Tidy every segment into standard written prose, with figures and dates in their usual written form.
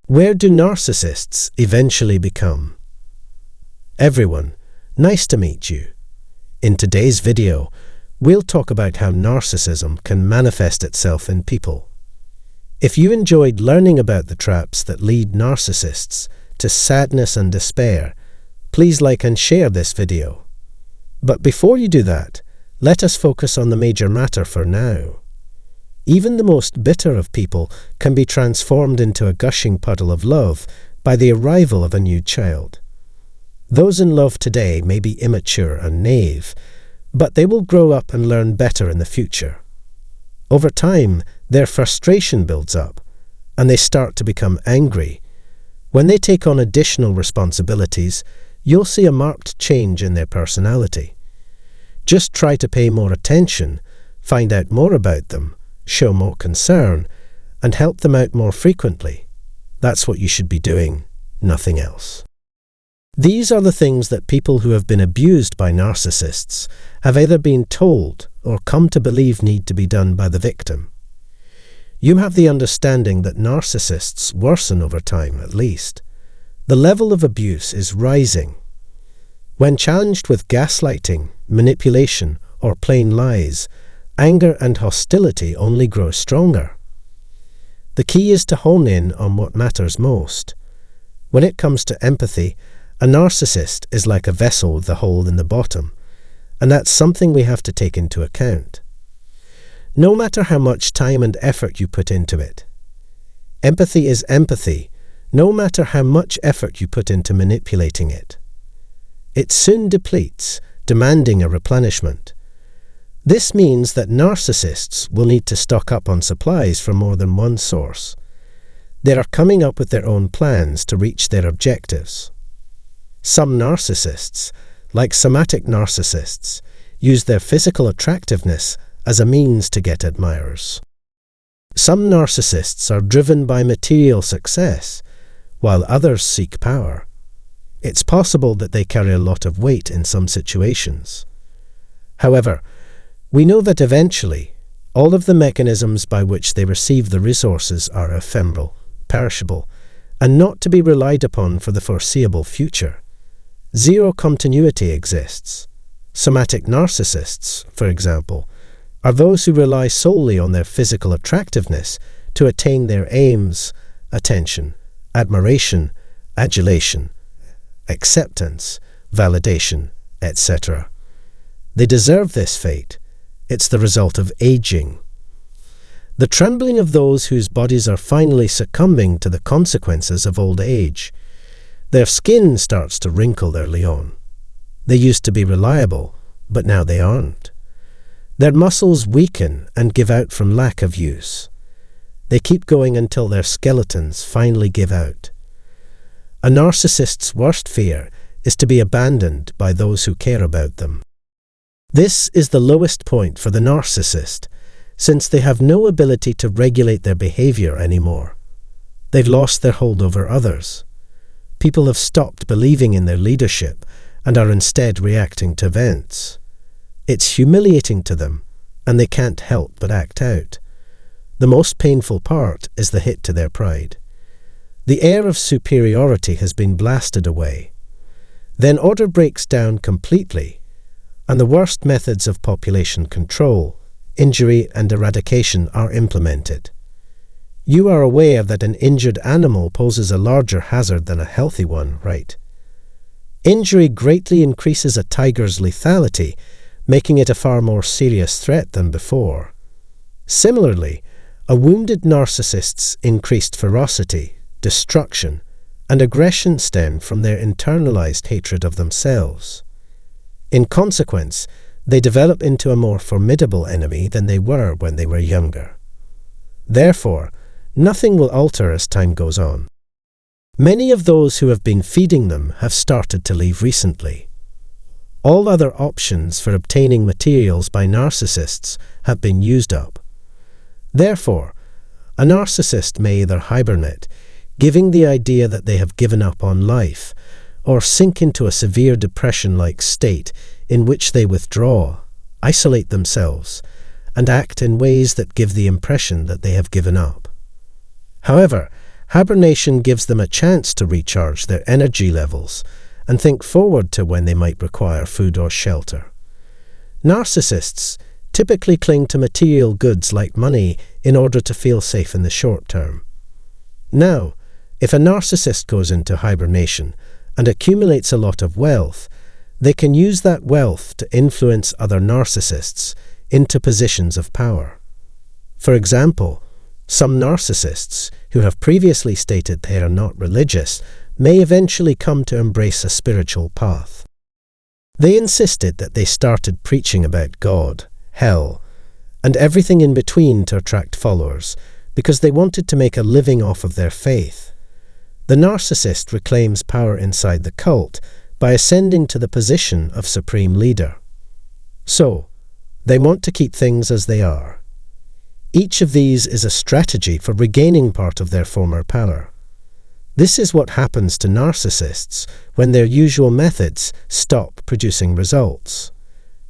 Where do narcissists eventually become? Everyone, nice to meet you. In today's video, we'll talk about how narcissism can manifest itself in people. If you enjoyed learning about the traps that lead narcissists to sadness and despair, please like and share this video. But before you do that, let us focus on the major matter for now. Even the most bitter of people can be transformed into a gushing puddle of love by the arrival of a new child. Those in love today may be immature and naive, but they will grow up and learn better in the future. Over time, their frustration builds up, and they start to become angry. When they take on additional responsibilities, you'll see a marked change in their personality. Just try to pay more attention, find out more about them, show more concern, and help them out more frequently. That's what you should be doing, nothing else. These are the things that people who have been abused by narcissists have either been told or come to believe need to be done by the victim. You have the understanding that narcissists worsen over time, at least. The level of abuse is rising. When challenged with gaslighting, manipulation, or plain lies, anger and hostility only grow stronger. The key is to hone in on what matters most. When it comes to empathy, a narcissist is like a vessel with a hole in the bottom, and that's something we have to take into account. No matter how much time and effort you put into it. Empathy is empathy, no matter how much effort you put into manipulating it. It soon depletes, demanding a replenishment. This means that narcissists will need to stock up on supplies from more than one source. They are coming up with their own plans to reach their objectives. Some narcissists, like somatic narcissists, use their physical attractiveness as a means to get admirers. Some narcissists are driven by material success, while others seek power. It's possible that they carry a lot of weight in some situations. However, we know that eventually, all of the mechanisms by which they receive the resources are ephemeral, perishable, and not to be relied upon for the foreseeable future. Zero continuity exists. Somatic narcissists, for example, are those who rely solely on their physical attractiveness to attain their aims, attention, admiration, adulation, acceptance, validation, etc. They deserve this fate. It's the result of aging. The trembling of those whose bodies are finally succumbing to the consequences of old age. Their skin starts to wrinkle early on. They used to be reliable, but now they aren't. Their muscles weaken and give out from lack of use. They keep going until their skeletons finally give out. A narcissist's worst fear is to be abandoned by those who care about them. This is the lowest point for the narcissist, since they have no ability to regulate their behavior anymore. They've lost their hold over others. People have stopped believing in their leadership and are instead reacting to events. It's humiliating to them, and they can't help but act out. The most painful part is the hit to their pride. The air of superiority has been blasted away. Then order breaks down completely, and the worst methods of population control, injury and eradication are implemented. You are aware that an injured animal poses a larger hazard than a healthy one, right? Injury greatly increases a tiger's lethality, making it a far more serious threat than before. Similarly, a wounded narcissist's increased ferocity, destruction, and aggression stem from their internalized hatred of themselves. In consequence, they develop into a more formidable enemy than they were when they were younger. Therefore, nothing will alter as time goes on. Many of those who have been feeding them have started to leave recently. All other options for obtaining materials by narcissists have been used up. Therefore, a narcissist may either hibernate, giving the idea that they have given up on life, or sink into a severe depression-like state in which they withdraw, isolate themselves, and act in ways that give the impression that they have given up. However, Hibernation gives them a chance to recharge their energy levels and think forward to when they might require food or shelter. Narcissists typically cling to material goods like money in order to feel safe in the short term. Now, if a narcissist goes into hibernation and accumulates a lot of wealth, they can use that wealth to influence other narcissists into positions of power. For example, some narcissists who have previously stated they are not religious may eventually come to embrace a spiritual path. They insisted that they started preaching about God, hell, and everything in between to attract followers because they wanted to make a living off of their faith. The narcissist reclaims power inside the cult by ascending to the position of supreme leader. So, they want to keep things as they are. Each of these is a strategy for regaining part of their former power. This is what happens to narcissists when their usual methods stop producing results.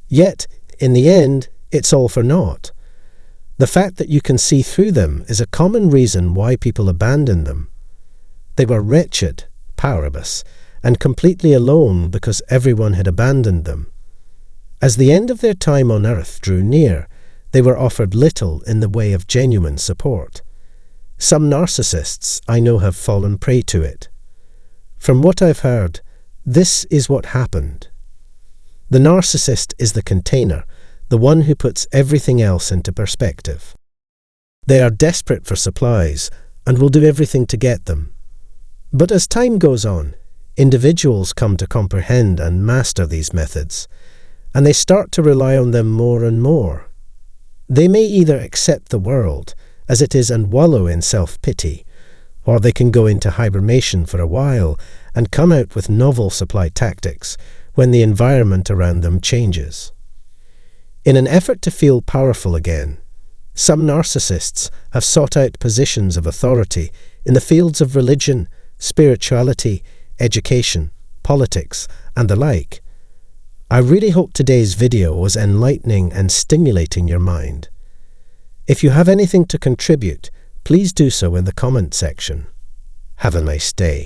Yet, in the end, it's all for naught. The fact that you can see through them is a common reason why people abandon them. They were wretched, powerless, and completely alone because everyone had abandoned them. As the end of their time on earth drew near, they were offered little in the way of genuine support. Some narcissists I know have fallen prey to it. From what I've heard, this is what happened. The narcissist is the container, the one who puts everything else into perspective. They are desperate for supplies and will do everything to get them. But as time goes on, individuals come to comprehend and master these methods, and they start to rely on them more and more. They may either accept the world as it is and wallow in self-pity, or they can go into hibernation for a while and come out with novel supply tactics when the environment around them changes. In an effort to feel powerful again, some narcissists have sought out positions of authority in the fields of religion, spirituality, education, politics, and the like. I really hope today's video was enlightening and stimulating your mind. If you have anything to contribute, please do so in the comment section. Have a nice day.